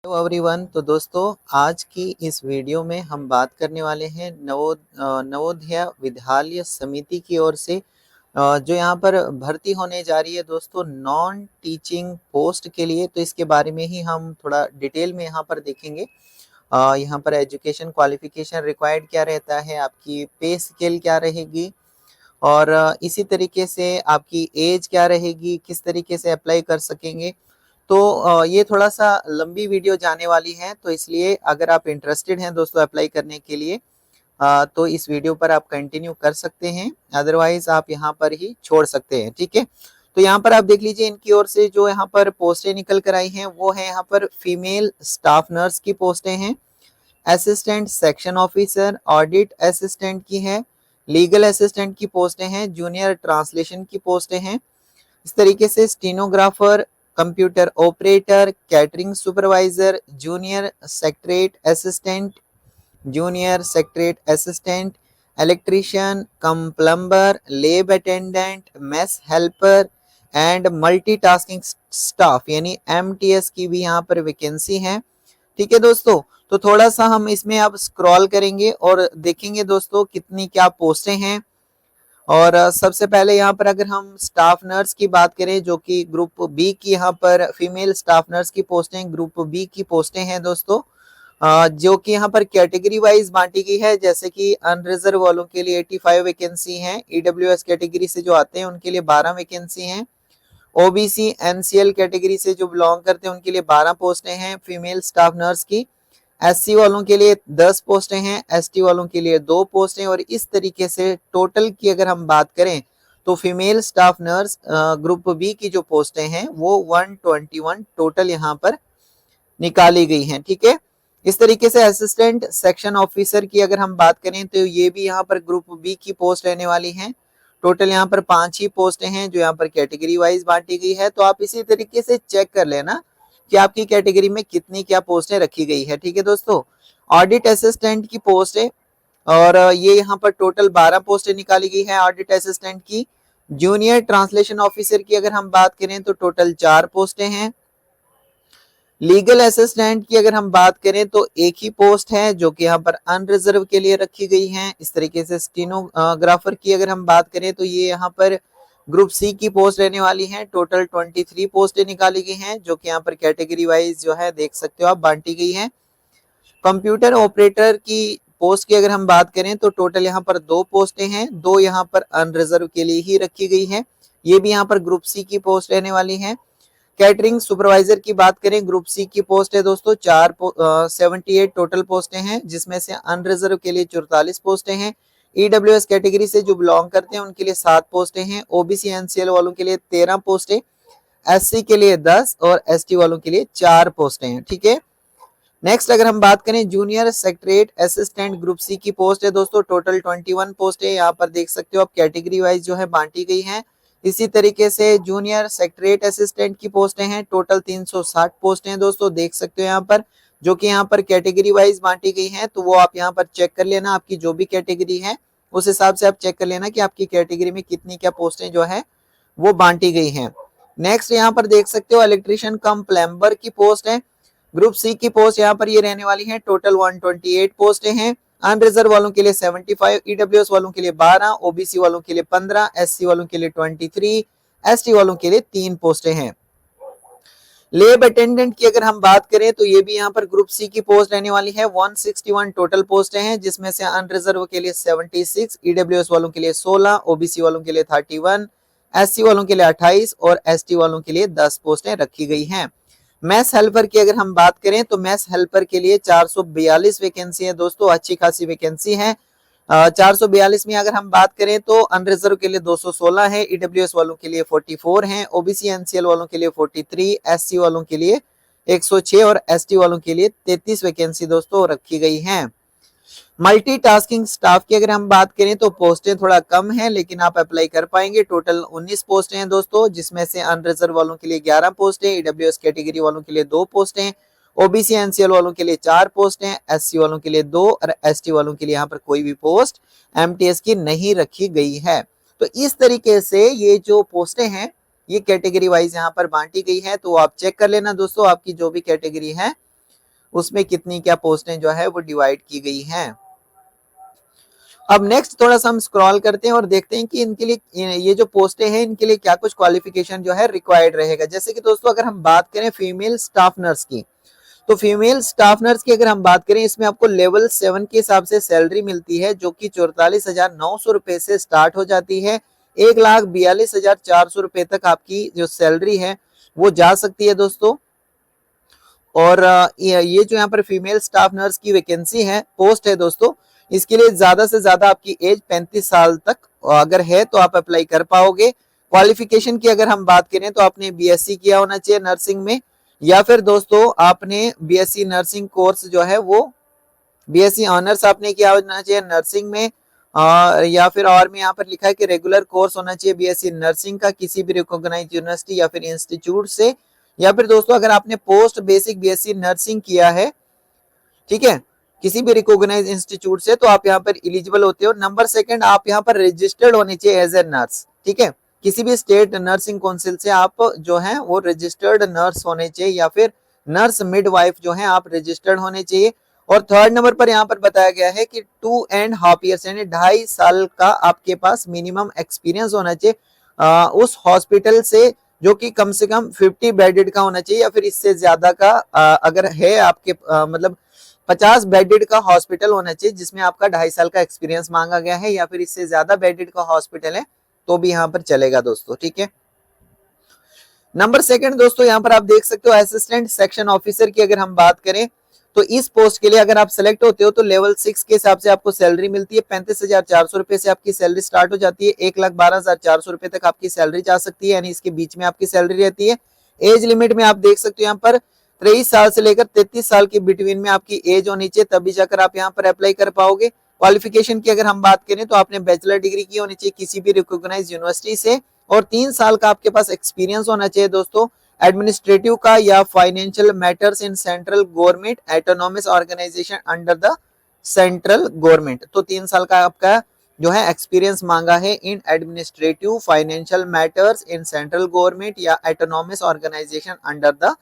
Hello everyone. तो दोस्तों, आज की इस वीडियो में हम बात करने वाले हैं नवोदय विद्यालय समिति की ओर से जो यहाँ पर भर्ती होने जा रही है दोस्तों नॉन टीचिंग पोस्ट के लिए। तो इसके बारे में ही हम थोड़ा डिटेल में यहाँ पर देखेंगे। यहाँ पर एजुकेशन क्वालिफिकेशन रिक्वायर्ड क्या रहता है, आपकी पे स्केल क्या रहेगी, और इसी तरीके से आपकी एज क्या रहेगी, किस तरीके से अप्लाई कर सकेंगे। तो ये थोड़ा सा लंबी वीडियो जाने वाली है, तो इसलिए अगर आप इंटरेस्टेड हैं दोस्तों अप्लाई करने के लिए तो इस वीडियो पर आप कंटिन्यू कर सकते हैं, अदरवाइज आप यहाँ पर ही छोड़ सकते हैं। ठीक है, तो यहाँ पर आप देख लीजिए इनकी ओर से जो यहाँ पर पोस्टें निकल कर आई हैं वो है यहाँ पर फीमेल स्टाफ नर्स की पोस्टें हैं, assistant section officer, audit assistant की है, लीगल असिस्टेंट की पोस्टें हैं, जूनियर ट्रांसलेशन की पोस्टें हैं। इस तरीके से stenographer, computer operator, catering supervisor, junior secretary assistant, junior secretary assistant, electrician come plumber, lab attendant, mess helper and multitasking staff यानी एमटीएस की भी यहाँ पर वैकेंसी है। ठीक है दोस्तों, तो थोड़ा सा हम इसमें अब स्क्रॉल करेंगे और देखेंगे दोस्तों कितनी क्या पोस्टें हैं। और सबसे पहले यहाँ पर अगर हम स्टाफ नर्स की बात करें जो कि ग्रुप बी की यहाँ पर फीमेल स्टाफ नर्स की पोस्टें ग्रुप बी की पोस्टें हैं दोस्तों, जो कि यहाँ पर कैटेगरी वाइज बांटी गई है। जैसे कि अनरिजर्व वालों के लिए 85 वैकेंसी हैं, ईडब्ल्यूएस कैटेगरी से जो आते हैं उनके लिए 12 वैकेंसी हैं, ओबीसी एनसीएल कैटेगरी से जो बिलोंग करते हैं उनके लिए 12 पोस्टें हैं फीमेल स्टाफ नर्स की, एससी वालों के लिए 10 पोस्टें हैं, एसटी वालों के लिए 2 पोस्टें। और इस तरीके से टोटल की अगर हम बात करें तो female staff nurse group B की जो पोस्टें हैं वो 121 टोटल यहाँ पर निकाली गई हैं। ठीक है, इस तरीके से असिस्टेंट सेक्शन ऑफिसर की अगर हम बात करें तो ये भी यहाँ पर ग्रुप बी की पोस्ट रहने वाली है। टोटल यहाँ पर 5 ही पोस्टें हैं जो यहाँ पर कैटेगरी वाइज बांटी गई है। तो आप इसी तरीके से चेक कर लेना कि आपकी कैटेगरी में कितनी क्या पोस्टें रखी गई है। ठीक है दोस्तों, ऑडिट असिस्टेंट की पोस्ट है और ये यहाँ पर टोटल 12 पोस्टें निकाली गई है ऑडिट असिस्टेंट की। जूनियर ट्रांसलेशन ऑफिसर की अगर हम बात करें तो टोटल 4 पोस्टें हैं। लीगल असिस्टेंट की अगर हम बात करें तो एक ही पोस्ट है जो कि यहाँ पर अनरिजर्व के लिए रखी गई है। इस तरीके से स्टेनोग्राफर की अगर हम बात करें तो ये यहाँ पर ग्रुप सी की पोस्ट रहने वाली है। टोटल 23 पोस्टें निकाली गई हैं जो कि यहाँ पर कैटेगरी वाइज जो है देख सकते हो आप बांटी गई है। कंप्यूटर ऑपरेटर की पोस्ट की अगर हम बात करें तो टोटल यहाँ पर 2 पोस्टें हैं, 2 यहाँ पर अनरिजर्व के लिए ही रखी गई है। ये भी यहाँ पर ग्रुप सी की पोस्ट रहने वाली है। कैटरिंग सुपरवाइजर की बात करें ग्रुप सी की पोस्ट है दोस्तों 78 टोटल पोस्टें हैं, जिसमें से अनरिजर्व के लिए 44 पोस्टें हैं। ईडब्ल्यूएस कैटेगरी से जो बिलोंग करते हैं उनके लिए 7 पोस्टें हैं, ओबीसी एनसीएल वालों के लिए 13 पोस्टें, एससी के लिए 10 और एसटी वालों के लिए 4 पोस्टें हैं। ठीक है, नेक्स्ट अगर हम बात करें junior secretary assistant group C की पोस्ट है दोस्तों टोटल 21 पोस्ट है। यहाँ पर देख सकते हो आप कैटेगरी वाइज जो है बांटी गई है। इसी तरीके से जूनियर सेक्रेटरी असिस्टेंट की पोस्टें हैं टोटल 360 पोस्टें हैं दोस्तों, देख सकते हो यहाँ पर, जो कि यहाँ पर कैटेगरी वाइज बांटी गई है। तो वो आप यहाँ पर चेक कर लेना, आपकी जो भी कैटेगरी है उस हिसाब से आप चेक कर लेना कि आपकी कैटेगरी में कितनी क्या पोस्टें जो है वो बांटी गई हैं। नेक्स्ट यहाँ पर देख सकते हो इलेक्ट्रीशियन कम प्लम्बर की पोस्ट है ग्रुप सी की पोस्ट यहाँ पर ये रहने वाली है। टोटल 128 पोस्टें हैं, अनरिजर्व वालों के लिए 75, ईडब्ल्यूएस वालों के लिए 12, ओबीसी वालों के लिए 15, एससी वालों के लिए 23, एसटी वालों के लिए 3 पोस्टें हैं। लैब अटेंडेंट की अगर हम बात करें तो ये भी यहाँ पर ग्रुप सी की पोस्ट रहने वाली है। 161 टोटल पोस्टें हैं, जिसमें से अनरिजर्व के लिए 76, ईडब्ल्यूएस वालों के लिए 16, ओबीसी वालों के लिए 31, एससी वालों के लिए 28 और एसटी वालों के लिए 10 पोस्टें रखी गई हैं। मैथ्स हेल्पर की अगर हम बात करें तो मैथ्स हेल्पर के लिए 442 वैकेंसी है दोस्तों, अच्छी खासी वैकेंसी है। 442 में अगर हम बात करें तो अनरिजर्व के लिए 216 है, ईडब्ल्यूएस वालों के लिए 44 हैं, ओबीसी एनसीएल वालों के लिए 43, एससी वालों के लिए 106 और एसटी वालों के लिए 33 वैकेंसी दोस्तों रखी गई हैं। मल्टीटास्किंग स्टाफ की अगर हम बात करें तो पोस्टें थोड़ा कम है लेकिन आप अप्लाई कर पाएंगे। टोटल 19 पोस्टें हैं दोस्तों, जिसमें से अनरिजर्व वालों के लिए 11 पोस्टें, ईडब्ल्यूएस कैटेगरी वालों के लिए 2 पोस्टें, ओबीसी एनसीएल वालों के लिए 4 पोस्टें, एससी वालों के लिए 2 और एसटी वालों के लिए यहाँ पर कोई भी पोस्ट एमटीएस की नहीं रखी गई है। तो इस तरीके से ये जो पोस्टें हैं ये कैटेगरी वाइज यहाँ पर बांटी गई है। तो आप चेक कर लेना दोस्तों, आपकी जो भी कैटेगरी है उसमें कितनी क्या पोस्टें जो है वो डिवाइड की गई हैं। अब नेक्स्ट थोड़ा सा हम स्क्रॉल करते हैं और देखते हैं कि इनके लिए ये जो पोस्टें हैं इनके लिए क्या कुछ क्वालिफिकेशन जो है रिक्वायर्ड रहेगा। जैसे कि दोस्तों अगर हम बात करें फीमेल स्टाफ नर्स की, तो फीमेल स्टाफ नर्स की अगर हम बात करें, इसमें आपको लेवल 7 के हिसाब से सैलरी मिलती है, जो कि 44,900 रुपए से स्टार्ट हो जाती है। 1,42,400 रुपए तक आपकी जो सैलरी है वो जा सकती है दोस्तों। और ये जो यहाँ पर फीमेल स्टाफ नर्स की वैकेंसी है, पोस्ट है दोस्तों, इसके लिए ज्यादा से ज्यादा आपकी एज 35 साल तक अगर है तो आप अप्लाई कर पाओगे। क्वालिफिकेशन की अगर हम बात करें तो आपने बीएससी किया होना चाहिए नर्सिंग में, या फिर दोस्तों आपने बीएससी नर्सिंग कोर्स जो है वो बीएससी ऑनर्स आपने किया होना चाहिए नर्सिंग में, या फिर और में यहाँ पर लिखा है कि रेगुलर कोर्स होना चाहिए बीएससी नर्सिंग का किसी भी रिकॉग्नाइज्ड यूनिवर्सिटी या फिर इंस्टीट्यूट से, या फिर दोस्तों अगर आपने पोस्ट बेसिक बीएससी नर्सिंग किया है, ठीक है, किसी भी रिकॉग्नाइज्ड इंस्टीट्यूट से, तो आप यहाँ पर एलिजिबल होते हो। नंबर सेकंड, आप यहाँ पर रजिस्टर्ड होने चाहिए एज ए नर्स, ठीक है, किसी भी स्टेट नर्सिंग काउंसिल से आप जो है वो रजिस्टर्ड नर्स होने चाहिए, या फिर नर्स मिडवाइफ जो है आप रजिस्टर्ड होने चाहिए। और थर्ड नंबर पर यहाँ पर बताया गया है कि 2.5 ईयर्स यानी 2.5 साल का आपके पास मिनिमम एक्सपीरियंस होना चाहिए उस हॉस्पिटल से जो कि कम से कम 50 बेडेड का होना चाहिए, या फिर इससे ज्यादा का अगर है आपके मतलब 50 बेडेड का हॉस्पिटल होना चाहिए जिसमें आपका 2.5 साल का एक्सपीरियंस मांगा गया है, या फिर इससे ज्यादा बेडेड का हॉस्पिटल है तो भी यहाँ पर चलेगा दोस्तों, ठीक है। नंबर सेकंड दोस्तों यहाँ पर आप देख सकते हो असिस्टेंट सेक्शन ऑफिसर की अगर हम बात करें, तो इस पोस्ट के लिए अगर आप सेलेक्ट होते हो तो लेवल 6 के हिसाब से आपको सैलरी मिलती है। 35,400 रुपए से आपकी सैलरी स्टार्ट हो जाती है, 1,12,400 रुपए तक आपकी सैलरी जा सकती है, यानी इसके बीच में आपकी सैलरी रहती है। एज लिमिट में आप देख सकते हो यहाँ पर 23 साल से लेकर 33 साल के बिटवीन में आपकी एज होनी चाहिए, तभी जाकर आप यहाँ पर अप्लाई कर पाओगे। क्वालिफिकेशन की अगर हम बात करें तो आपने बैचलर डिग्री की होनी चाहिए किसी भी रिकॉग्नाइज्ड यूनिवर्सिटी से, और 3 साल का आपके पास एक्सपीरियंस होना चाहिए दोस्तों एडमिनिस्ट्रेटिव का या financial matters in central government autonomous organisation under the central government. तो 3 साल का आपका जो है एक्सपीरियंस मांगा है in administrative financial matters in central government या autonomous organisation under the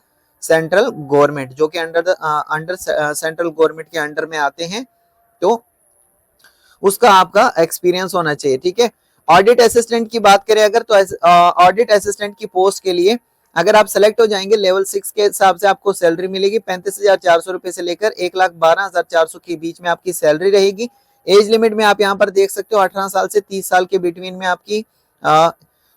central government, जो कि अंडर सेंट्रल गवर्नमेंट के अंडर में आते हैं, तो उसका आपका एक्सपीरियंस होना चाहिए, ठीक है। ऑडिट असिस्टेंट की बात करें अगर, तो ऑडिट असिस्टेंट की पोस्ट के लिए अगर आप सेलेक्ट हो जाएंगे लेवल 6 के हिसाब से आपको सैलरी मिलेगी 35,400 रुपए से लेकर 1,12,400 के बीच में आपकी सैलरी रहेगी। एज लिमिट में आप यहाँ पर देख सकते हो 18 साल से 30 साल के बिटवीन में आपकी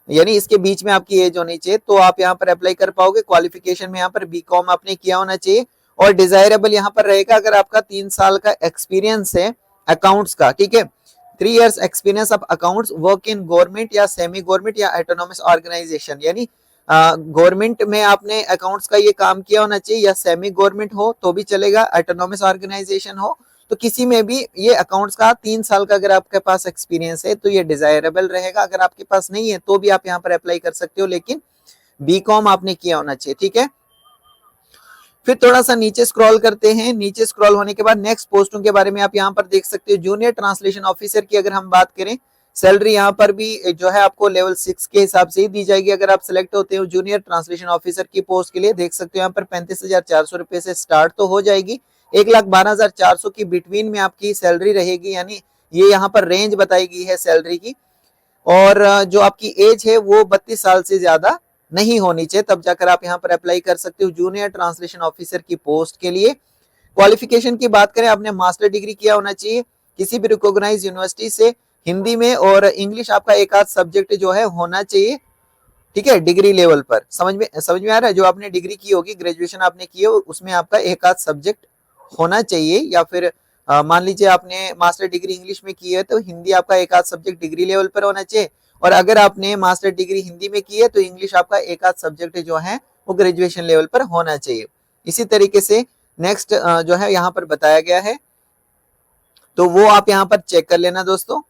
यानी इसके बीच में आपकी एज होनी चाहिए, तो आप यहाँ पर अप्लाई कर पाओगे। क्वालिफिकेशन में यहाँ पर बीकॉम आपने किया होना चाहिए, और डिजायरेबल यहाँ पर रहेगा अगर आपका 3 साल का एक्सपीरियंस है अकाउंट्स का, ठीक है, 3 years experience of accounts work in government या सेमी गवर्नमेंट या ऑटोनॉमस ऑर्गेनाइजेशन, यानी गवर्नमेंट में आपने अकाउंट्स का ये काम किया होना चाहिए, या सेमी गवर्नमेंट हो तो भी चलेगा, ऑटोनॉमस ऑर्गेनाइजेशन हो तो किसी में भी ये अकाउंट्स का 3 साल का अगर आपके पास एक्सपीरियंस है तो ये डिजायरेबल रहेगा। अगर आपके पास नहीं है तो भी आप यहाँ पर अप्लाई कर सकते हो, लेकिन बीकॉम आपने किया होना चाहिए, ठीक है। फिर थोड़ा सा नीचे स्क्रॉल करते हैं, नीचे स्क्रॉल होने के बाद नेक्स्ट पोस्टों के बारे में आप यहाँ पर देख सकते हो। जूनियर ट्रांसलेशन ऑफिसर की अगर हम बात करें, सैलरी यहाँ पर भी जो है आपको लेवल 6 के हिसाब से ही दी जाएगी अगर आप सिलेक्ट होते हो। जूनियर ट्रांसलेशन ऑफिसर की पोस्ट के लिए देख सकते हो यहाँ पर 35,400 रुपए से स्टार्ट तो हो जाएगी, 1,12,400 की बिटवीन में आपकी सैलरी रहेगी, यानी ये यहाँ पर रेंज बताई गई है सैलरी की। और जो आपकी एज है वो 32 साल से ज्यादा नहीं होनी चाहिए, तब जाकर आप यहाँ पर अप्लाई कर सकते हो जूनियर ट्रांसलेशन ऑफिसर की पोस्ट के लिए। क्वालिफिकेशन की बात करें, आपने मास्टर डिग्री किया होना चाहिए किसी भी रिकॉग्नाइज्ड यूनिवर्सिटी से हिंदी में, और इंग्लिश आपका एक आध सब्जेक्ट जो है होना चाहिए, ठीक है, डिग्री लेवल पर। समझ में आ रहा है, जो आपने डिग्री की होगी, ग्रेजुएशन आपने की हो, उसमें आपका एक आध सब्जेक्ट होना चाहिए, या फिर मान लीजिए आपने मास्टर डिग्री इंग्लिश में की है तो हिंदी आपका एक आध सब्जेक्ट डिग्री लेवल पर होना चाहिए, और अगर आपने मास्टर डिग्री हिंदी में की है तो इंग्लिश आपका एक आध सब्जेक्ट जो है वो ग्रेजुएशन लेवल पर होना चाहिए। इसी तरीके से नेक्स्ट जो है यहाँ पर बताया गया है, तो वो आप यहाँ पर चेक कर लेना दोस्तों।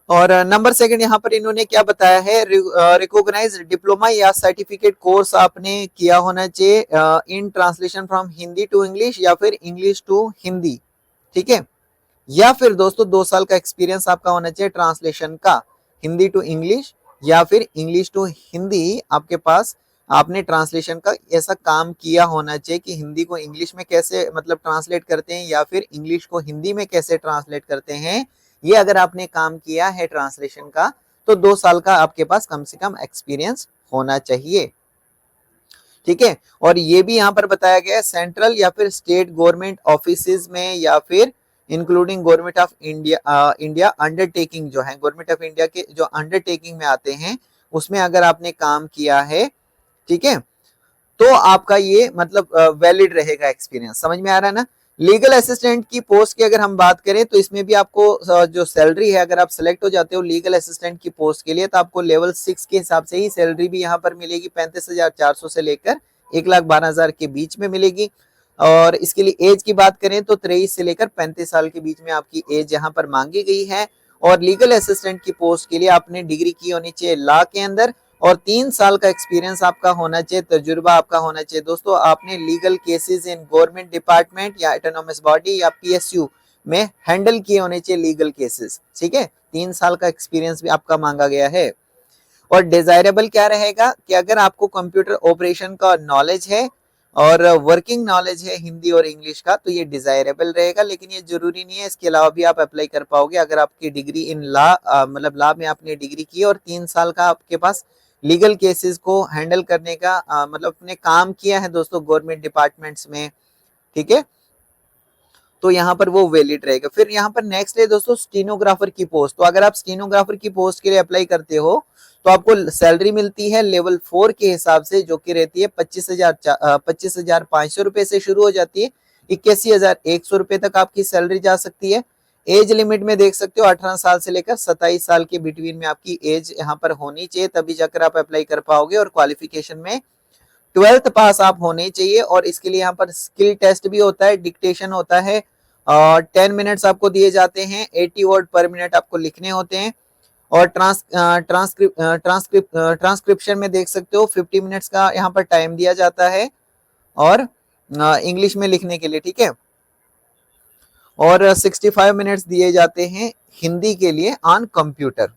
और नंबर सेकंड यहाँ पर इन्होंने क्या बताया है, रिकॉग्नाइज डिप्लोमा या सर्टिफिकेट कोर्स आपने किया होना चाहिए in translation from Hindi to English या फिर इंग्लिश टू हिंदी, ठीक है, या फिर दोस्तों 2 साल का एक्सपीरियंस आपका होना चाहिए ट्रांसलेशन का, हिंदी टू इंग्लिश या फिर इंग्लिश टू हिंदी आपके पास आपने ट्रांसलेशन का ऐसा काम किया होना चाहिए कि हिंदी को इंग्लिश में कैसे मतलब ट्रांसलेट करते हैं या फिर इंग्लिश को हिंदी में कैसे ट्रांसलेट करते हैं, ये अगर आपने काम किया है ट्रांसलेशन का, तो 2 साल का आपके पास कम से कम एक्सपीरियंस होना चाहिए। ठीक है, और ये भी यहाँ पर बताया गया है सेंट्रल या फिर स्टेट गवर्नमेंट ऑफिसेज में या फिर including government of India India undertaking जो है, गवर्नमेंट ऑफ इंडिया के जो अंडरटेकिंग में आते हैं उसमें अगर आपने काम किया है, ठीक है, तो आपका ये मतलब वैलिड रहेगा एक्सपीरियंस। समझ में आ रहा है ना। लीगल असिस्टेंट की पोस्ट की अगर हम बात करें तो इसमें भी आपको जो सैलरी है, अगर आप सिलेक्ट हो जाते हो लीगल असिस्टेंट की पोस्ट के लिए, तो आपको लेवल 6 के हिसाब से ही सैलरी भी यहाँ पर मिलेगी। 35,400 से लेकर 1,12,000 के बीच में मिलेगी। और इसके लिए एज की बात करें तो 23 से लेकर 35 साल के बीच में आपकी एज यहाँ पर मांगी गई है। और लीगल असिस्टेंट की पोस्ट के लिए आपने डिग्री की होनी चाहिए लॉ के अंदर, और 3 साल का एक्सपीरियंस आपका होना चाहिए, तजुर्बा आपका होना चाहिए। दोस्तों, आपने legal cases in government department या ऑटोनोमस बॉडी या पीएसयू में हैंडल किए होने चाहिए लीगल केसेस। ठीक है, 3 साल का एक्सपीरियंस भी आपका मांगा गया है। और डिजायरेबल क्या रहेगा कि अगर आपको कंप्यूटर ऑपरेशन का नॉलेज है और वर्किंग नॉलेज है हिंदी और इंग्लिश का, तो ये डिजायरेबल रहेगा, लेकिन ये जरूरी नहीं है। इसके अलावा भी आप अप्लाई कर पाओगे अगर आपकी डिग्री इन लॉ मतलब लॉ में आपने डिग्री की और 3 साल का आपके पास लीगल केसेस को हैंडल करने का मतलब अपने काम किया है दोस्तों गवर्नमेंट डिपार्टमेंट्स में। ठीक है, तो यहाँ पर वो वैलिड रहेगा। फिर यहाँ पर नेक्स्ट है दोस्तों स्टीनोग्राफर की पोस्ट। तो अगर आप स्टीनोग्राफर की पोस्ट के लिए अप्लाई करते हो तो आपको सैलरी मिलती है लेवल 4 के हिसाब से, जो कि रहती है 25,500 रुपए से शुरू हो जाती है, 81,100 रुपए तक आपकी सैलरी जा सकती है। एज लिमिट में देख सकते हो 18 साल से लेकर 27 साल के बिटवीन में आपकी एज यहाँ पर होनी चाहिए, तभी जाकर आप अप्लाई कर पाओगे। और क्वालिफिकेशन में 12th पास आप होने चाहिए। और इसके लिए यहाँ पर स्किल टेस्ट भी होता है, डिक्टेशन होता है, 10 मिनट्स आपको दिए जाते हैं, 80 वर्ड पर मिनट आपको लिखने होते हैं। और ट्रांसक्रिप्शन में देख सकते हो 50 मिनट्स का यहाँ पर टाइम दिया जाता है और इंग्लिश में लिखने के लिए। ठीक है, और 65 मिनट्स दिए जाते हैं हिंदी के लिए ऑन कंप्यूटर।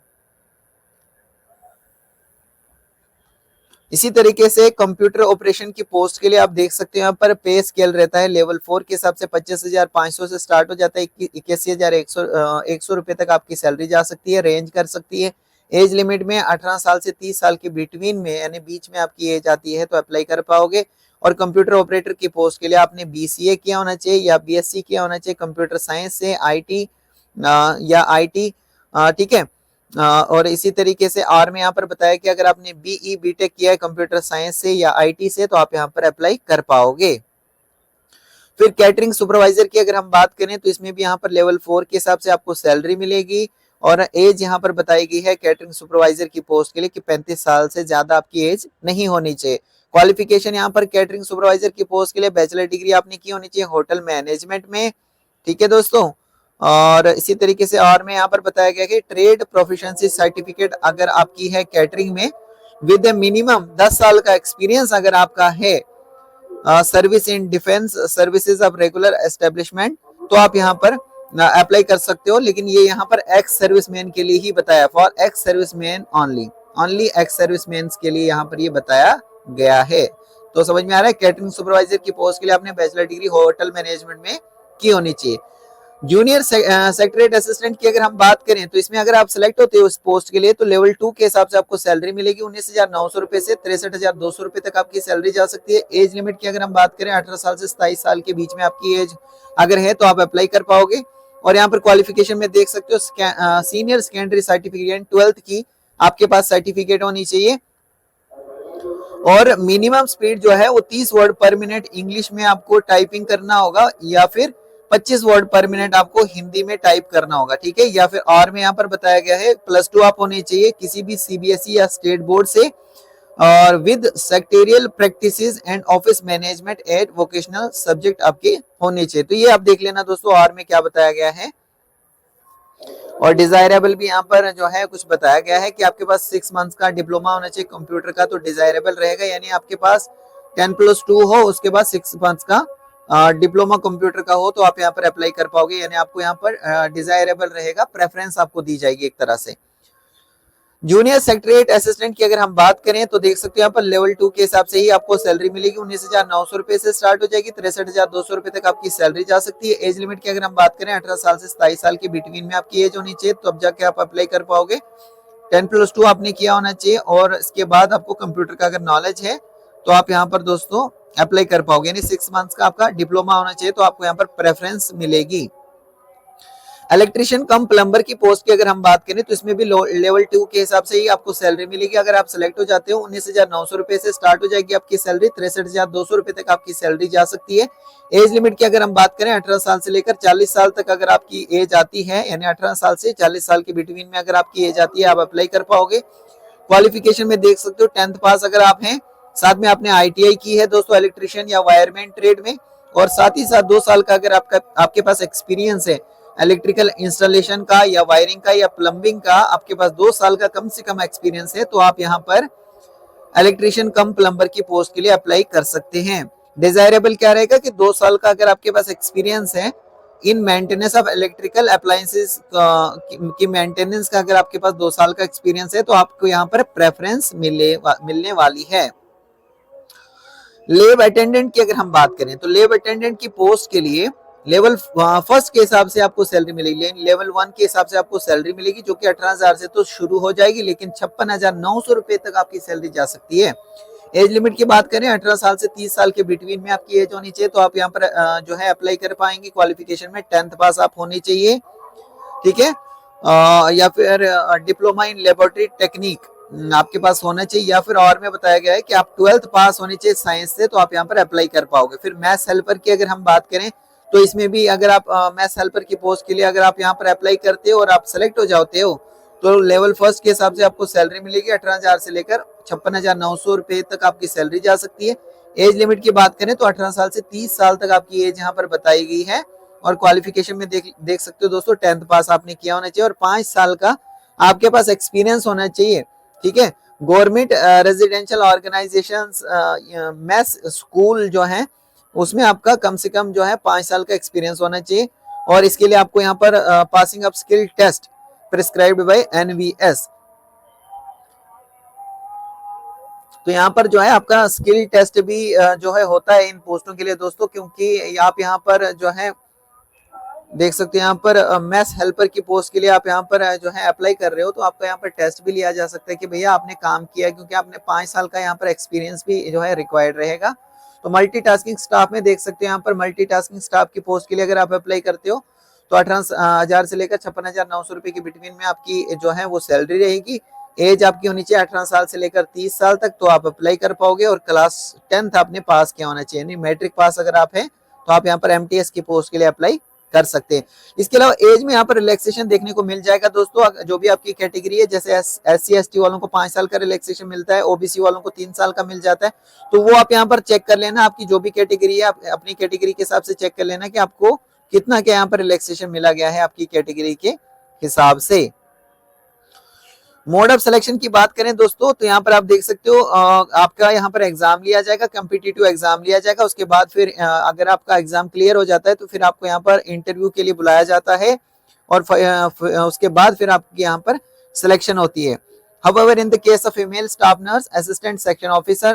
इसी तरीके से कंप्यूटर ऑपरेशन की पोस्ट के लिए आप देख सकते हो यहाँ पर पे स्केल रहता है लेवल 4 के हिसाब से 25,500 से स्टार्ट हो जाता है, 81,100 रुपए तक आपकी सैलरी जा सकती है, रेंज कर सकती है। एज लिमिट में 18 साल से 30 साल के बिटवीन में यानी बीच में आपकी एज आती है तो अप्लाई कर पाओगे। और कंप्यूटर ऑपरेटर की पोस्ट के लिए आपने बीसीए किया होना चाहिए या बीएससी किया होना चाहिए कंप्यूटर साइंस से, आईटी या आईटी। ठीक है, और इसी तरीके से और में यहाँ पर बताया कि अगर आपने बीई बीटेक किया है कंप्यूटर साइंस से या आईटी से तो आप यहाँ पर अप्लाई कर पाओगे। फिर कैटरिंग सुपरवाइजर की अगर हम बात करें तो इसमें भी यहाँ पर लेवल 4 के हिसाब से आपको सैलरी मिलेगी। और एज यहाँ पर बताई गई है कैटरिंग सुपरवाइजर की पोस्ट के लिए कि 35 साल से ज्यादा आपकी एज नहीं होनी चाहिए। क्वालिफिकेशन यहाँ पर कैटरिंग सुपरवाइजर की पोस्ट के लिए बैचलर डिग्री आपने की होनी चाहिए होटल मैनेजमेंट में। ठीक है दोस्तों, और इसी तरीके से और में यहाँ पर बताया गया कि ट्रेड प्रोफिशिएंसी सर्टिफिकेट अगर आपकी है कैटरिंग में विद मिनिमम 10 साल का एक्सपीरियंस अगर आपका है service in defence services of regular establishment, तो आप यहाँ पर अप्लाई कर सकते हो। लेकिन ये यहाँ पर एक्स सर्विसमैन के लिए ही बताया, for ex serviceman only, only ex serviceman के लिए यहाँ पर ये बताया गया है। तो समझ में आ रहा है, कैटरिंग सुपरवाइजर की पोस्ट के लिए आपने बैचलर डिग्री होटल मैनेजमेंट में की होनी चाहिए। जूनियर सेक्रेटरी असिस्टेंट की अगर हम बात करें तो इसमें अगर आप सिलेक्ट होते हो उस पोस्ट के लिए तो लेवल 2 के हिसाब से आपको सैलरी मिलेगी 19,900 रुपए से 63,200 रुपए तक आपकी सैलरी जा सकती है। एज लिमिट की अगर हम बात करें 18 साल से 27 साल के बीच में आपकी एज अगर है तो आप अप्लाई कर पाओगे। और यहाँ पर क्वालिफिकेशन में देख सकते हो सीनियर सेकेंडरी सर्टिफिकेट 12th की आपके पास सर्टिफिकेट होनी चाहिए। और मिनिमम स्पीड जो है वो 30 वर्ड पर मिनट इंग्लिश में आपको टाइपिंग करना होगा या फिर 25 वर्ड पर मिनट आपको हिंदी में टाइप करना होगा। ठीक है, या फिर और में यहाँ पर बताया गया है +2 आप होने चाहिए किसी भी सीबीएसई या स्टेट बोर्ड से, और with secretarial practices and office management eight vocational subject आपके होने चाहिए। तो ये आप देख लेना दोस्तों और में क्या बताया गया है। और डिजायरेबल भी यहाँ पर जो है कुछ बताया गया है कि आपके पास 6 मंथ्स का डिप्लोमा होना चाहिए कंप्यूटर का, तो डिजायरेबल रहेगा, यानी आपके पास 10+2 हो उसके बाद 6 मंथ्स का डिप्लोमा कंप्यूटर का हो तो आप यहाँ पर अप्लाई कर पाओगे, यानी आपको यहाँ पर डिजायरेबल रहेगा, प्रेफरेंस आपको दी जाएगी एक तरह से। जूनियर सेक्रेटरीट असिस्टेंट की अगर हम बात करें तो देख सकते हो यहाँ पर लेवल 2 के हिसाब से ही आपको सैलरी मिलेगी। 19,900 रुपए से स्टार्ट हो जाएगी, 63,200 रुपए तक आपकी सैलरी जा सकती है। एज लिमिट की अगर हम बात करें 18 साल से 27 साल के बिटवीन में आपकी एज होनी चाहिए, तो अब जाके आप अप्लाई कर पाओगे। 10+2 आपने किया होना चाहिए और इसके बाद आपको कंप्यूटर का अगर नॉलेज है तो आप यहाँ पर दोस्तों अप्लाई कर पाओगे। यानी 6 मंथ्स का आपका डिप्लोमा होना चाहिए तो आपको यहाँ पर प्रेफरेंस मिलेगी। इलेक्ट्रिशियन कम प्लम्बर की पोस्ट की अगर हम बात करें तो इसमें भी लेवल 2 के हिसाब से ही आपको सैलरी मिलेगी। अगर आप सिलेक्ट हो जाते हो 19,900 रुपए से स्टार्ट हो जाएगी आपकी सैलरी, 63,200 रुपए तक आपकी सैलरी जा सकती है। एज लिमिट की अगर हम बात करें 18 साल से लेकर 40 साल तक अगर आपकी एज आती है, यानी 18 साल से 40 साल के बिटवीन में अगर आपकी एज आती है आप अप्लाई कर पाओगे। क्वालिफिकेशन में देख सकते हो 10th पास अगर आप हैं, साथ में आपने ITI की है दोस्तों इलेक्ट्रिशियन या वायरमैन ट्रेड में, और साथ ही साथ 2 साल का अगर आपके पास एक्सपीरियंस है इलेक्ट्रिकल इंस्टॉलेशन का या वायरिंग का या प्लम्बिंग का, आपके पास 2 साल का कम से कम एक्सपीरियंस है, तो आप यहाँ पर इलेक्ट्रिशियन कम प्लम्बर की पोस्ट के लिए अप्लाई कर सकते हैं। डिजायरेबल क्या रहेगा कि 2 साल का अगर आपके पास एक्सपीरियंस है in maintenance of electrical appliances की मेंटेनेंस का अगर आपके पास 2 साल का एक्सपीरियंस है तो आपको यहाँ पर प्रेफरेंस मिलने वाली है। लेब अटेंडेंट की अगर हम बात करें तो लेब अटेंडेंट की पोस्ट के लिए लेवल फर्स्ट के हिसाब से आपको सैलरी मिलेगी, लेवल 1 के हिसाब से आपको सैलरी मिलेगी जो कि 18,000 से तो शुरू हो जाएगी, लेकिन 56,900 रुपए तक आपकी सैलरी जा सकती है। एज लिमिट की बात करें 18 साल से 30 साल के बिटवीन में आपकी एज होनी चाहिए, तो आप यहाँ पर जो है अप्लाई कर पाएंगे। क्वालिफिकेशन में 10th पास आप होनी चाहिए, ठीक है, या फिर डिप्लोमा इन लेबोरेटरी टेक्निक आपके पास होना चाहिए, या फिर और में बताया गया है कि आप 12th पास होनी चाहिए साइंस से, तो आप यहाँ पर अप्लाई कर पाओगे। फिर मैथ्स हेल्पर की अगर हम बात करें तो इसमें भी अगर आप मैथ्स हेल्पर की पोस्ट के लिए अगर आप यहाँ पर अप्लाई करते हो और आप सेलेक्ट हो जाते हो तो लेवल फर्स्ट के हिसाब से आपको सैलरी मिलेगी 18,000 से लेकर 56,900 रुपए तक आपकी सैलरी जा सकती है। एज लिमिट की बात करें तो 18 साल से 30 साल तक आपकी एज यहाँ पर बताई गई है, और क्वालिफिकेशन में देख सकते हो दोस्तों 10th पास आपने किया होना चाहिए और 5 साल का आपके पास एक्सपीरियंस होना चाहिए, ठीक है। Government residential organisation maths school जो है उसमें आपका कम से कम जो है 5 साल का एक्सपीरियंस होना चाहिए, और इसके लिए आपको यहाँ पर passing of skill test prescribed by NVS, तो यहाँ पर जो है आपका स्किल टेस्ट भी जो है होता है इन पोस्टों के लिए दोस्तों, क्योंकि आप यहाँ पर जो है देख सकते हैं यहाँ पर मैथ्स हेल्पर की पोस्ट के लिए आप यहाँ पर जो है अप्लाई कर रहे हो, तो आपका यहाँ पर टेस्ट भी लिया जा सकता है कि भैया आपने काम किया है, क्योंकि आपने 5 साल का यहाँ पर एक्सपीरियंस भी जो है रिक्वायर्ड रहेगा। तो मल्टीटास्किंग स्टाफ में देख सकते हो यहाँ पर मल्टीटास्किंग स्टाफ की पोस्ट के लिए अगर आप अप्लाई करते हो तो 18,000 से लेकर 56,900 रुपए के बिटवीन में आपकी जो है वो सैलरी रहेगी। एज आपकी होनी चाहिए 18 साल से लेकर 30 साल तक, तो आप अप्लाई कर पाओगे, और क्लास 10th आपने पास किया होना चाहिए, मैट्रिक पास अगर आप हैं तो आप यहाँ पर MTS की पोस्ट के लिए अप्लाई कर सकते हैं। इसके अलावा एज में यहाँ पर रिलैक्सेशन देखने को मिल जाएगा दोस्तों, जो भी आपकी कैटेगरी है, जैसे SC ST वालों को 5 साल का रिलैक्सेशन मिलता है, OBC वालों को 3 साल का मिल जाता है, तो वो आप यहाँ पर चेक कर लेना, आपकी जो भी कैटेगरी है आप अपनी कैटेगरी के हिसाब से चेक कर लेना कि आपको कितना क्या यहाँ पर रिलैक्सेशन मिला गया है आपकी कैटेगरी के हिसाब से। मोड ऑफ सिलेक्शन की बात करें दोस्तों तो यहाँ पर आप देख सकते हो आपका यहाँ पर एग्जाम लिया जाएगा, कम्पिटिटिव एग्जाम लिया जाएगा, उसके बाद फिर अगर आपका एग्जाम क्लियर हो जाता है तो फिर आपको यहाँ पर इंटरव्यू के लिए बुलाया जाता है, और उसके बाद फिर आपकी यहाँ पर सिलेक्शन होती है। However, in the case of female staff nurse, assistant section officer,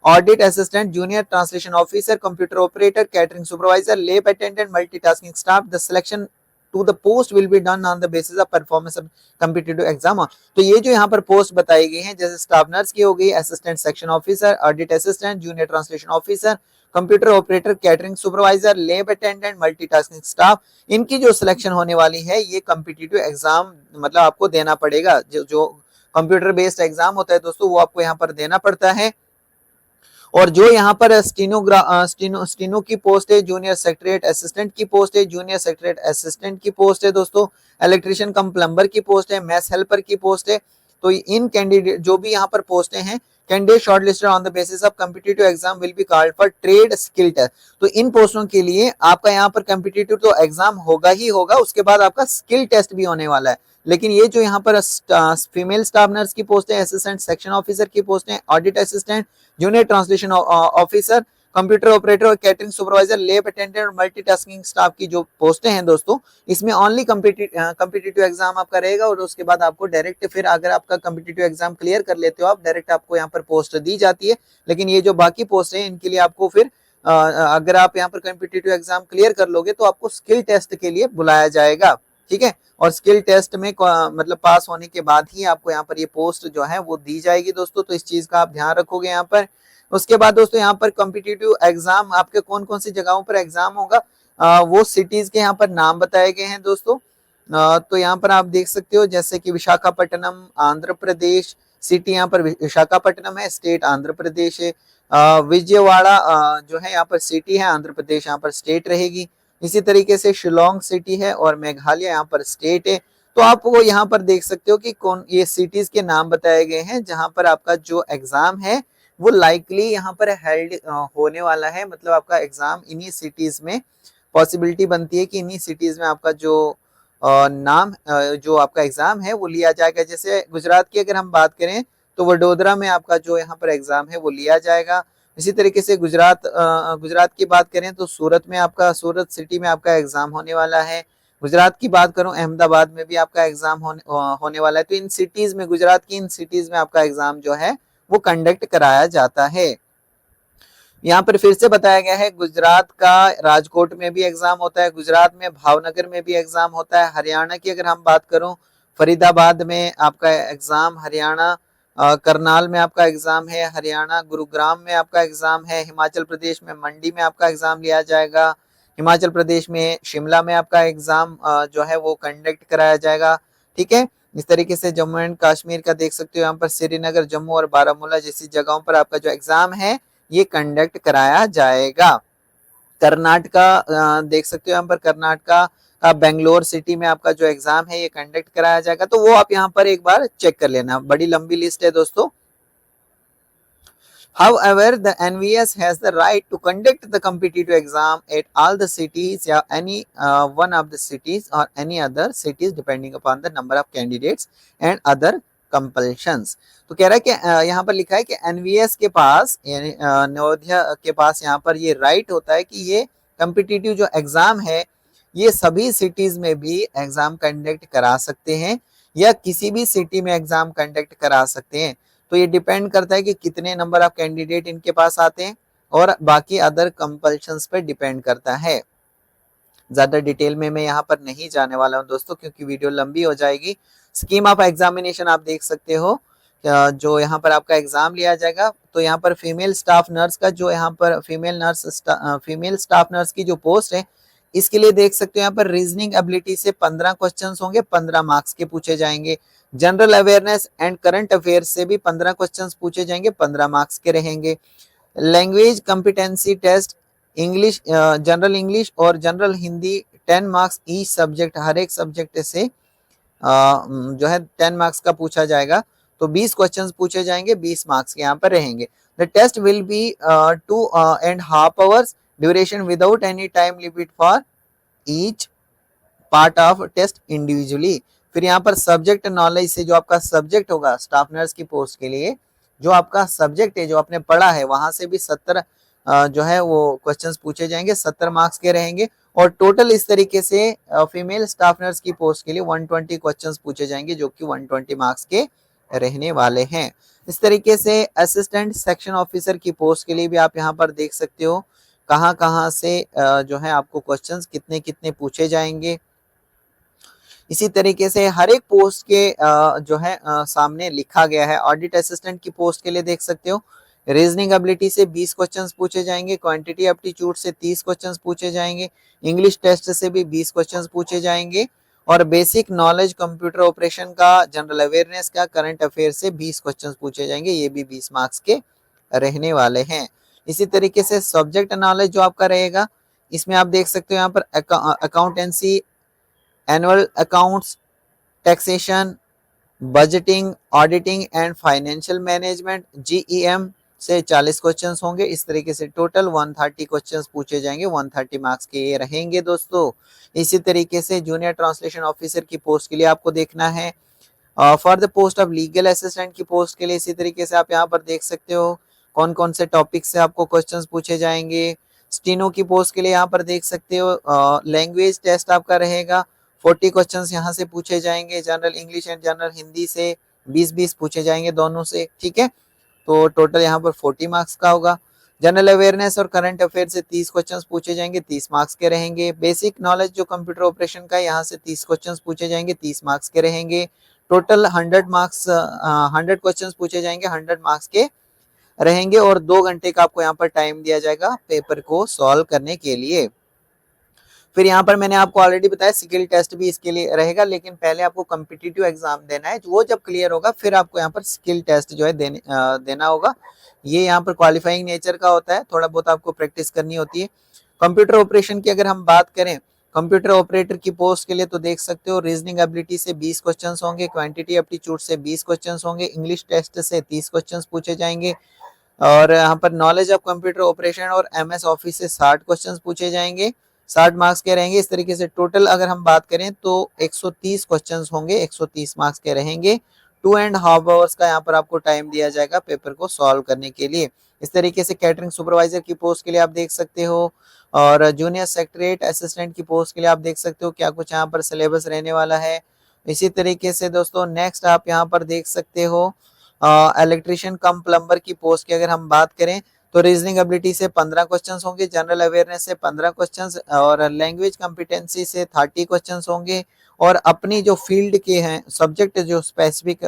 audit assistant, junior translation officer, computer operator, catering supervisor, lab attendant, multitasking staff, the selection to the post will be done on the basis of performance of competitive exam। तो ये जो यहाँ पर post बताई गई हैं, जैसे staff nurse की हो गई, assistant section officer, audit assistant, junior translation officer, computer operator, catering supervisor, lab attendant, multitasking staff, इनकी जो सिलेक्शन होने वाली है ये कम्पिटिटिव एग्जाम मतलब आपको देना पड़ेगा। जो कंप्यूटर बेस्ड एग्जाम होता है दोस्तों वो आपको यहाँ पर देना पड़ता है। और जो यहाँ पर स्टीनो की पोस्ट है, जूनियर सेक्रेटरीट असिस्टेंट की पोस्ट है, जूनियर सेक्रेटरीट असिस्टेंट की पोस्ट है दोस्तों, इलेक्ट्रिशियन कम प्लम्बर की पोस्ट है, मैथ्स हेल्पर की पोस्ट है। तो इन कैंडिडेट जो भी यहाँ पर पोस्टें हैं, candidate shortlisted on the basis of competitive exam will be called for trade skill test. तो इन पोस्टों के लिए आपका यहाँ पर कॉम्पिटिटिव तो एग्जाम होगा ही होगा, उसके बाद आपका स्किल टेस्ट भी होने वाला है। लेकिन ये जो यहाँ पर फीमेल स्टाफ नर्स की पोस्ट है, असिस्टेंट सेक्शन ऑफिसर की पोस्ट है, audit assistant, junior translation officer, computer operator और कैटरिंग सुपरवाइजर, लैब अटेंडेंट और मल्टीटास्किंग स्टाफ की जो पोस्टें हैं दोस्तों, इसमें ओनली कम्पिटिटिव एग्जाम आपका रहेगा और उसके बाद आपको डायरेक्ट, फिर अगर आपका कम्पिटिटिव एग्जाम क्लियर कर लेते हो आप, डायरेक्ट आपको यहाँ पर पोस्ट दी जाती है। लेकिन ये जो बाकी पोस्ट है इनके लिए आपको फिर अगर आप यहाँ पर कम्पिटिटिव एग्जाम क्लियर कर लोगे तो आपको स्किल टेस्ट के लिए बुलाया जाएगा, ठीक है। और स्किल टेस्ट में मतलब पास होने के बाद ही आपको यहाँ पर ये पोस्ट जो है वो दी जाएगी दोस्तों, तो इस चीज का आप ध्यान रखोगे यहाँ पर। उसके बाद दोस्तों यहाँ पर कॉम्पिटिटिव एग्जाम आपके कौन कौन सी जगहों पर एग्जाम होगा, वो सिटीज के यहाँ पर नाम बताए गए हैं दोस्तों। तो यहाँ पर आप देख सकते हो जैसे कि विशाखापट्टनम आंध्र प्रदेश, सिटी यहाँ पर विशाखापट्टनम है, स्टेट आंध्र प्रदेश है। विजयवाड़ा जो है यहाँ पर सिटी है, आंध्र प्रदेश यहाँ पर स्टेट रहेगी। इसी तरीके से शिलोंग सिटी है और मेघालय यहाँ पर स्टेट है। तो आप वो यहाँ पर देख सकते हो कि कौन ये सिटीज के नाम बताए गए हैं जहां पर आपका जो एग्जाम है वो लाइकली यहाँ पर हेल्ड होने वाला है, मतलब आपका एग्जाम इन्हीं सिटीज में, पॉसिबिलिटी बनती है कि इन्हीं सिटीज में आपका जो नाम जो आपका एग्जाम है वो लिया जाएगा। जैसे गुजरात की अगर हम बात करें तो वडोदरा में आपका जो यहाँ पर एग्जाम है वो लिया जाएगा। इसी तरीके से गुजरात की बात करें तो सूरत में आपका, सूरत सिटी में आपका एग्जाम होने वाला है। गुजरात की बात करूं अहमदाबाद में भी आपका एग्जाम होने वाला है। तो इन सिटीज में, गुजरात की इन सिटीज में आपका एग्जाम जो है वो कंडक्ट कराया जाता है। यहाँ पर फिर से बताया गया है गुजरात का राजकोट में भी एग्जाम होता है, गुजरात में भावनगर में भी एग्जाम होता है। हरियाणा की अगर हम बात करूं फरीदाबाद में आपका एग्जाम, हरियाणा करनाल में आपका एग्जाम है, हरियाणा गुरुग्राम में आपका एग्जाम है। हिमाचल प्रदेश में मंडी में आपका एग्जाम लिया जाएगा, हिमाचल प्रदेश में शिमला में आपका एग्जाम जो है वो कंडक्ट कराया जाएगा, ठीक है। इस तरीके से जम्मू एंड कश्मीर का देख सकते हो यहाँ पर श्रीनगर, जम्मू और बारामूला जैसी जगहों पर आपका जो एग्जाम है ये कंडक्ट कराया जाएगा। कर्नाटका देख सकते हो यहाँ पर, कर्नाटका बेंगलोर सिटी में आपका जो एग्जाम है ये कंडक्ट कराया जाएगा। तो वो आप यहाँ पर एक बार चेक कर लेना, बड़ी लंबी लिस्ट है दोस्तों। However, the NVS has the right to conduct the competitive exam at all the cities या any one of the cities or any other cities depending upon the number of candidates and other compulsions। तो कह रहा है कि यहाँ पर लिखा है कि एनवीएस के पास यानी नवोदया के पास यहाँ पर ये राइट होता है कि ये कम्पिटिटिव जो एग्जाम है ये सभी सिटीज में भी एग्जाम कंडक्ट करा सकते हैं या किसी भी सिटी में एग्जाम कंडक्ट करा सकते हैं। तो ये डिपेंड करता है कि कितने नंबर ऑफ कैंडिडेट इनके पास आते हैं और बाकी अदर कंपल्शंस पे डिपेंड करता है। ज्यादा डिटेल में मैं यहाँ पर नहीं जाने वाला हूँ दोस्तों क्योंकि वीडियो लंबी हो जाएगी। स्कीम ऑफ एग्जामिनेशन आप देख सकते हो, जो यहाँ पर आपका एग्जाम लिया जाएगा। तो यहाँ पर फीमेल स्टाफ नर्स का जो यहाँ पर फीमेल स्टाफ नर्स की जो पोस्ट है इसके लिए देख सकते हो यहाँ पर रीजनिंग एबिलिटी से 15 क्वेश्चंस होंगे, 15 मार्क्स के पूछे जाएंगे। General awareness and current affairs से भी 15 क्वेश्चंस पूछे जाएंगे, 15 मार्क्स के रहेंगे। Language competency test English, general English और general Hindi 10 marks each subject, हर एक सब्जेक्ट से जो है 10 मार्क्स का पूछा जाएगा। तो 20 क्वेश्चंस पूछे जाएंगे, 20 मार्क्स के यहाँ पर रहेंगे। The test will be 2.5 hours duration without any time limit for each part of test individually. फिर यहाँ पर सब्जेक्ट नॉलेज से जो आपका सब्जेक्ट होगा स्टाफ नर्स की पोस्ट के लिए, जो आपका सब्जेक्ट है जो आपने पढ़ा है वहां से भी 70 जो है वो क्वेश्चंस पूछे जाएंगे, 70 मार्क्स के रहेंगे। और टोटल इस तरीके से फीमेल स्टाफ नर्स की पोस्ट के लिए 120 क्वेश्चंस पूछे जाएंगे जो कि 120 मार्क्स के रहने वाले हैं। इस तरीके से असिस्टेंट सेक्शन ऑफिसर की पोस्ट के लिए भी आप यहाँ पर देख सकते हो कहाँ से जो है आपको क्वेश्चंस कितने कितने पूछे जाएंगे। इसी तरीके से हर एक पोस्ट के जो है सामने लिखा गया है। ऑडिट असिस्टेंट की पोस्ट के लिए देख सकते हो रीजनिंग एबिलिटी से 20 क्वेश्चंस पूछे जाएंगे, क्वांटिटी एप्टीट्यूड से 30 क्वेश्चंस पूछे जाएंगे, इंग्लिश टेस्ट से भी 20 क्वेश्चंस पूछे जाएंगे और बेसिक नॉलेज कंप्यूटर ऑपरेशन का, जनरल अवेयरनेस का, करंट अफेयर से 20 क्वेश्चंस पूछे जाएंगे, ये भी 20 मार्क्स के रहने वाले हैं। इसी तरीके से सब्जेक्ट नॉलेज जो आपका रहेगा इसमें आप देख सकते हो यहाँ पर accountancy, annual accounts, taxation, budgeting, auditing and financial management, GEM से 40 क्वेश्चंस होंगे। इस तरीके से टोटल 130 क्वेश्चंस पूछे जाएंगे, 130 मार्क्स के ये रहेंगे दोस्तों। इसी तरीके से जूनियर ट्रांसलेशन ऑफिसर की पोस्ट के लिए आपको देखना है। For the post of legal assistant की पोस्ट के लिए इसी तरीके से आप यहाँ पर देख सकते हो कौन कौन से टॉपिक से आपको क्वेश्चंस पूछे जाएंगे। स्टीनो की पोस्ट के लिए यहाँ पर देख सकते हो लैंग्वेज टेस्ट आपका रहेगा, 40 क्वेश्चंस यहाँ से पूछे जाएंगे। General English and general Hindi से 20-20 पूछे जाएंगे दोनों से, ठीक है। तो टोटल यहाँ पर 40 मार्क्स का होगा। जनरल अवेयरनेस और करंट अफेयर से 30 क्वेश्चंस पूछे जाएंगे, 30 मार्क्स के रहेंगे। बेसिक नॉलेज जो कंप्यूटर ऑपरेशन का है यहाँ से 30 क्वेश्चंस पूछे जाएंगे, 30 मार्क्स के रहेंगे। टोटल 100 मार्क्स 100 क्वेश्चंस पूछे जाएंगे, 100 मार्क्स के रहेंगे। और 2 घंटे का आपको यहाँ पर टाइम दिया जाएगा पेपर को सॉल्व करने के लिए। फिर यहाँ पर मैंने आपको ऑलरेडी बताया स्किल टेस्ट भी इसके लिए रहेगा, लेकिन पहले आपको कॉम्पिटिटिव एग्जाम देना है। वो जब क्लियर होगा फिर आपको यहाँ पर स्किल टेस्ट जो है देना होगा। ये यहाँ पर क्वालिफाइंग नेचर का होता है, थोड़ा बहुत आपको प्रैक्टिस करनी होती है। कंप्यूटर ऑपरेशन की अगर हम बात करें, कंप्यूटर ऑपरेटर की पोस्ट के लिए तो देख सकते हो रीजनिंग एबिलिटी से 20 क्वेश्चंस होंगे, क्वांटिटी एप्टीट्यूड से 20 क्वेश्चंस होंगे, इंग्लिश टेस्ट से 30 क्वेश्चंस पूछे जाएंगे। और यहाँ पर नॉलेज ऑफ कंप्यूटर ऑपरेशन और एमएस ऑफिस से 60 क्वेश्चंस पूछे जाएंगे, 60 मार्क्स के रहेंगे। इस तरीके से टोटल अगर हम बात करें तो 130 क्वेश्चंस होंगे, 130 मार्क्स के रहेंगे। 2.5 आवर्स का यहाँ पर आपको टाइम दिया जाएगा पेपर को सॉल्व करने के लिए। इस तरीके से कैटरिंग सुपरवाइजर की पोस्ट के लिए आप देख सकते हो, और जूनियर सेक्रेटरीट असिस्टेंट की पोस्ट के लिए आप देख सकते हो क्या कुछ यहाँ पर सिलेबस रहने वाला है। इसी तरीके से दोस्तों नेक्स्ट आप यहाँ पर देख सकते हो इलेक्ट्रिशियन कम प्लम्बर की पोस्ट की अगर हम बात करें तो रीजनिंग एबिलिटी से 15 क्वेश्चंस होंगे, जनरल अवेयरनेस से 15 क्वेश्चंस और लैंग्वेज कॉम्पिटेंसी से 30 क्वेश्चंस होंगे। और अपनी जो फील्ड के हैं सब्जेक्ट जो स्पेसिफिक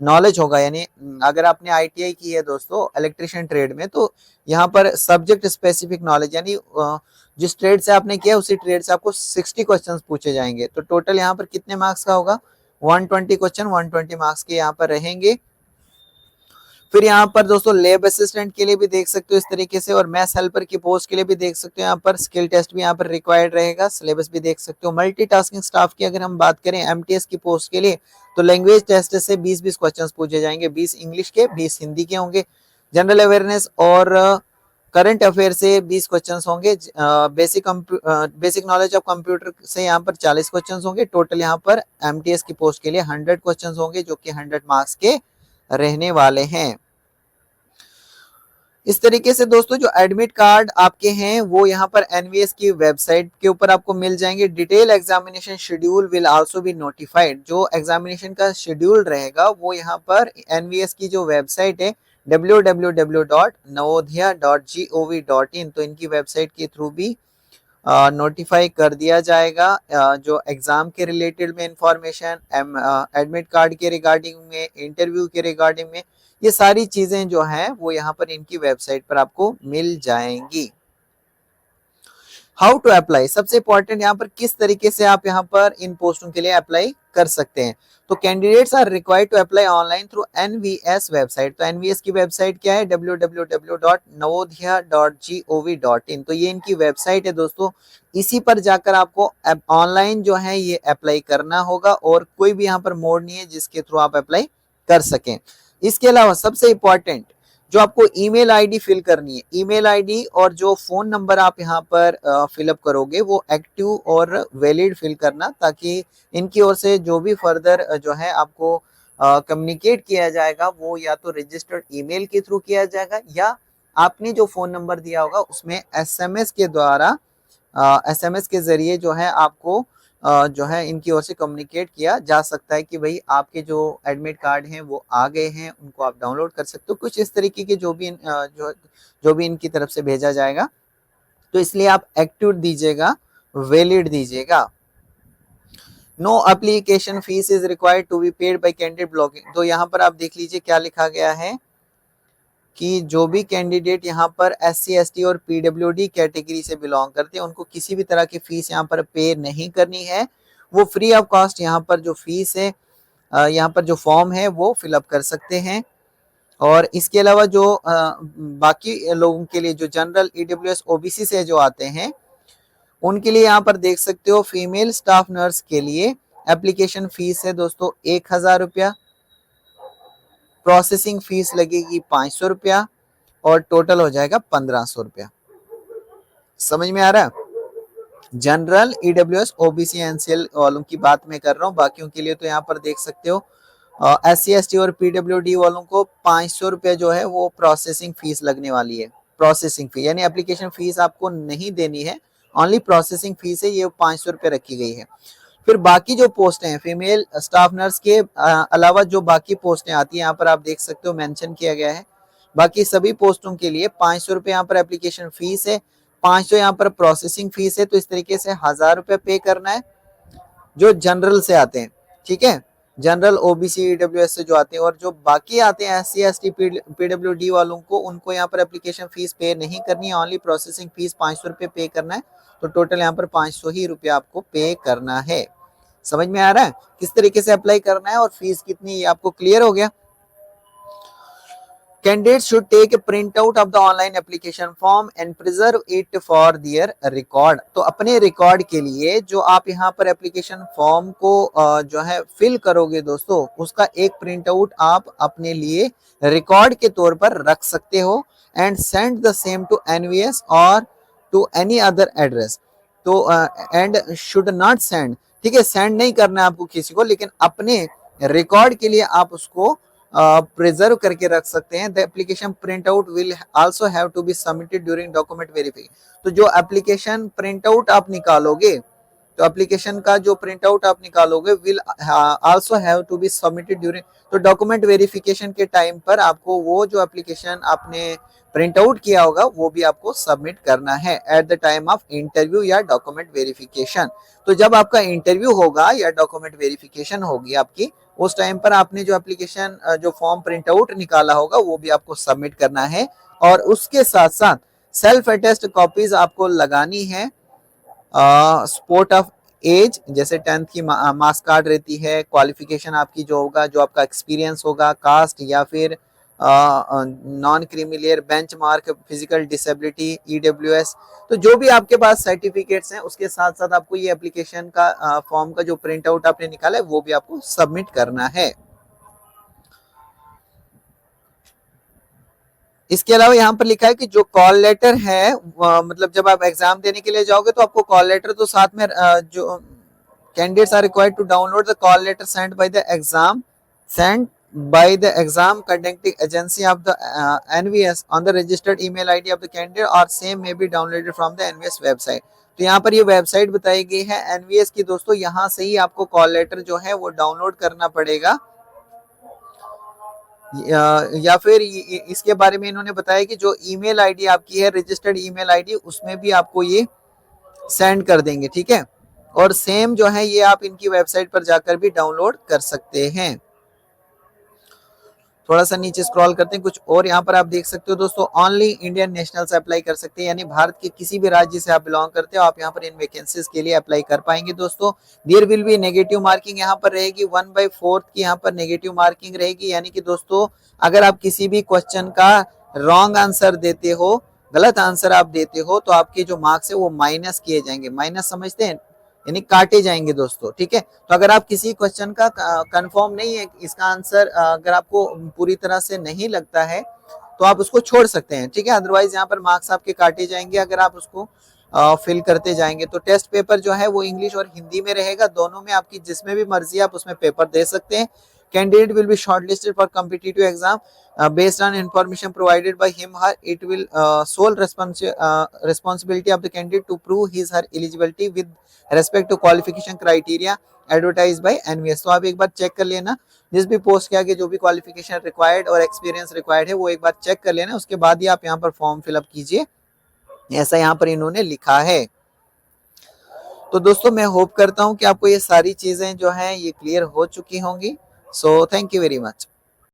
नॉलेज होगा, यानी अगर आपने आईटीआई की है दोस्तों इलेक्ट्रिशियन ट्रेड में, तो यहाँ पर सब्जेक्ट स्पेसिफिक नॉलेज यानी जिस ट्रेड से आपने किया उसी ट्रेड से आपको 60 क्वेश्चंस पूछे जाएंगे। तो टोटल यहाँ पर कितने मार्क्स का होगा, 120 क्वेश्चन 120 मार्क्स के यहाँ पर रहेंगे। फिर यहाँ पर दोस्तों लैब असिस्टेंट के लिए भी देख सकते हो इस तरीके से, और मैथ्स हेल्पर की पोस्ट के लिए भी देख सकते हो। यहाँ पर स्किल टेस्ट भी यहाँ पर रिक्वायर्ड रहेगा, सिलेबस भी देख सकते हो। मल्टीटास्किंग स्टाफ की अगर हम बात करें एमटीएस की पोस्ट के लिए तो लैंग्वेज टेस्ट से 20-20 क्वेश्चंस पूछे जाएंगे, 20 इंग्लिश के 20 हिंदी के होंगे। जनरल अवेयरनेस और करंट अफेयर से 20 क्वेश्चंस होंगे। बेसिक नॉलेज ऑफ कंप्यूटर से यहाँ पर 40 क्वेश्चंस होंगे। टोटल यहाँ पर एमटीएस की पोस्ट के लिए 100 क्वेश्चंस होंगे जो कि 100 मार्क्स के रहने वाले हैं। इस तरीके से दोस्तों जो एडमिट कार्ड आपके हैं वो यहाँ पर एनवीएस की वेबसाइट के ऊपर आपको मिल जाएंगे। Detail examination schedule will also be notified, जो एग्जामिनेशन का शेड्यूल रहेगा वो यहाँ पर एनवीएस की जो वेबसाइट है www.navodhya.gov.in, तो इनकी वेबसाइट के थ्रू भी नोटिफाई कर दिया जाएगा। जो एग्जाम के रिलेटेड में इंफॉर्मेशन, एडमिट कार्ड के रिगार्डिंग में, इंटरव्यू के रिगार्डिंग में, ये सारी चीजें जो हैं वो यहाँ पर इनकी वेबसाइट पर आपको मिल जाएंगी। हाउ टू अप्लाई, सबसे इंपॉर्टेंट यहाँ पर किस तरीके से आप यहाँ पर इन पोस्टों के लिए अप्लाई कर सकते हैं। तो candidates are required to apply online through NVS website. तो एनवीएस की वेबसाइट क्या है, www.navodhya.gov.in, तो ये इनकी वेबसाइट है दोस्तों। इसी पर जाकर आपको ऑनलाइन जो है ये अप्लाई करना होगा, और कोई भी यहाँ पर मोड नहीं है जिसके थ्रू आप अप्लाई कर सकें। इसके अलावा सबसे इंपॉर्टेंट जो आपको ईमेल आईडी फिल करनी है, ईमेल आईडी और जो फोन नंबर आप यहाँ पर फिलअप करोगे वो एक्टिव और वैलिड फिल करना, ताकि इनकी ओर से जो भी फर्दर जो है आपको कम्युनिकेट किया जाएगा वो या तो रजिस्टर्ड ईमेल के थ्रू किया जाएगा, या आपने जो फोन नंबर दिया होगा उसमें एसएमएस के द्वारा एसएमएस के जरिए जो है आपको जो है इनकी ओर से कम्युनिकेट किया जा सकता है कि भाई आपके जो एडमिट कार्ड हैं वो आ गए हैं, उनको आप डाउनलोड कर सकते हो। कुछ इस तरीके के जो भी इनकी तरफ से भेजा जाएगा, तो इसलिए आप एक्टिव दीजिएगा, वैलिड दीजिएगा। No application fee is required to be paid by candidate blogging. तो यहाँ पर आप देख लीजिए क्या लिखा गया है कि जो भी कैंडिडेट यहाँ पर SC ST और PWD कैटेगरी से बिलोंग करते हैं उनको किसी भी तरह की फीस यहाँ पर पे नहीं करनी है। वो फ्री ऑफ कॉस्ट यहाँ पर जो फीस है यहाँ पर जो फॉर्म है वो फिलअप कर सकते हैं। और इसके अलावा जो बाकी लोगों के लिए जो जनरल EWS OBC से जो आते हैं उनके लिए यहाँ पर देख सकते हो फीमेल स्टाफ नर्स के लिए एप्लीकेशन फीस है दोस्तों 1000 रुपया, प्रोसेसिंग फीस लगेगी 500 रुपया, और टोटल हो जाएगा 1500 रुपया। समझ में आ रहा है? जनरल EWS OBC NCL वालों की बात मैं कर रहा हूँ, बाकियों के लिए तो यहाँ पर देख सकते हो SC ST और PWD वालों को 500 रुपये जो है वो प्रोसेसिंग फीस लगने वाली है। प्रोसेसिंग फी यानी एप्लीकेशन फीस आपको नहीं देनी है, ओनली प्रोसेसिंग फीस है, ये 500 रुपये रखी गई है। फिर बाकी जो पोस्टें हैं फीमेल स्टाफ नर्स के अलावा जो बाकी पोस्टें आती हैं, यहाँ पर आप देख सकते हो मेंशन किया गया है। बाकी सभी पोस्टों के लिए 500 रुपये यहाँ पर एप्लीकेशन फीस है, 500 यहाँ पर प्रोसेसिंग फीस है। तो इस तरीके से 1000 रुपये पे करना है जो जनरल से आते हैं, ठीक है, जनरल OBC EWS से जो आते हैं। और जो बाकी आते हैं SC ST PWD वालों को, उनको यहाँ पर एप्लीकेशन फीस पे नहीं करनी है, ओनली प्रोसेसिंग फीस 500 रुपये पे करना है। तो टोटल यहाँ पर 500 ही रुपये आपको पे करना है। समझ में आ रहा है किस तरीके से अप्लाई करना है और फीस कितनी, ये आपको क्लियर हो गया। Candidates should take a printout of the online application form and preserve it for their record। तो अपने रिकॉर्ड के लिए जो आप यहाँ पर एप्लीकेशन फॉर्म को जो है फिल करोगे दोस्तों, उसका एक प्रिंट आउट आप अपने लिए रिकॉर्ड के तौर पर रख सकते हो and send the same to NVS और टू एनी अदर एड्रेस। तो एंड शुड नॉट सेंड, ठीक है, सेंड नहीं करना है आपको किसी को, लेकिन अपने रिकॉर्ड के लिए आप उसको प्रिजर्व करके रख सकते हैं। The application print out will also have to be submitted during document verification. तो जो एप्लीकेशन प्रिंट आउट आप निकालोगे, तो एप्लीकेशन का जो प्रिंट आउट आप निकालोगे will also have to be submitted during, तो डॉक्यूमेंट वेरिफिकेशन के टाइम पर आपको वो जो एप्लीकेशन आपने प्रिंट आउट किया होगा वो भी आपको सबमिट करना है at the time of interview या डॉक्यूमेंट वेरिफिकेशन। तो जब आपका इंटरव्यू होगा या डॉक्यूमेंट वेरिफिकेशन होगी आपकी, उस टाइम पर आपने जो एप्लीकेशन जो फॉर्म प्रिंट आउट निकाला होगा वो भी आपको सबमिट करना है। और उसके साथ साथ सेल्फ अटेस्ट कॉपीज आपको लगानी है। स्पोर्ट ऑफ एज, जैसे 10th की मार्क्स कार्ड रहती है, क्वालिफिकेशन आपकी जो होगा, जो आपका एक्सपीरियंस होगा, कास्ट या फिर non creamy layer, bench mark, physical disability, EWS, तो जो भी आपके पास सर्टिफिकेट्स हैं उसके साथ साथ आपको ये एप्लीकेशन का फॉर्म का जो प्रिंट आउट आपने निकाला है वो भी आपको सबमिट करना है। इसके अलावा यहाँ पर लिखा है कि जो कॉल लेटर है, मतलब जब आप एग्जाम देने के लिए जाओगे तो आपको कॉल लेटर तो साथ में जो candidates are required to download the call letter send by the exam conducting agency of the NVS on the registered email ID of the candidate or same may be downloaded from the NVS website। तो यहाँ पर ये website बताई गई है NVS की दोस्तों, यहाँ से ही आपको कॉल लेटर जो है वो डाउनलोड करना पड़ेगा। या फिर इसके बारे में इन्होंने बताया कि जो ईमेल आईडी आपकी है रजिस्टर्ड ईमेल आईडी, उसमें भी आपको ये सेंड कर देंगे, ठीक है। और सेम जो है ये आप इनकी वेबसाइट पर जाकर भी डाउनलोड कर सकते हैं। थोड़ा सा नीचे स्क्रॉल करते हैं कुछ और यहाँ पर आप देख सकते हो दोस्तों, ओनली इंडियन नेशनल से अप्लाई कर सकते हैं, यानी भारत के किसी भी राज्य से आप बिलोंग करते हो आप यहाँ पर इन वैकेंसीज के लिए अप्लाई कर पाएंगे दोस्तों। There will be negative marking यहाँ पर रहेगी, 1/4 की यहाँ पर नेगेटिव मार्किंग रहेगी, यानी कि दोस्तों अगर आप किसी भी क्वेश्चन का रॉन्ग आंसर देते हो, गलत आंसर आप देते हो, तो आपके जो मार्क्स है वो माइनस किए जाएंगे। माइनस समझते हैं, यानी काटे जाएंगे दोस्तों, ठीक है। तो अगर आप किसी क्वेश्चन का कंफर्म नहीं है इसका आंसर, अगर आपको पूरी तरह से नहीं लगता है तो आप उसको छोड़ सकते हैं, ठीक है। अदरवाइज यहाँ पर मार्क्स आपके काटे जाएंगे अगर आप उसको फिल करते जाएंगे। तो टेस्ट पेपर जो है वो इंग्लिश और हिंदी में रहेगा, दोनों में आपकी जिसमें भी मर्जी आप उसमें पेपर दे सकते हैं। Candidate will be shortlisted for competitive exam based on information provided by him her. It will sole responsibility of the candidate to prove his her eligibility with respect to qualification criteria advertised by NVS। तो आप एक बार check कर लेना, जिस भी post के आगे जो भी क्वालिफिकेशन रिक्वायर्ड और एक्सपीरियंस रिक्वायर्ड है वो एक बार चेक कर लेना, उसके बाद ही आप यहाँ पर फॉर्म फिलअप कीजिए, ऐसा यहाँ पर इन्होंने लिखा है। तो दोस्तों मैं होप करता हूँ कि आपको ये सारी चीजें जो हैं ये क्लियर हो चुकी होंगी। So thank you very much।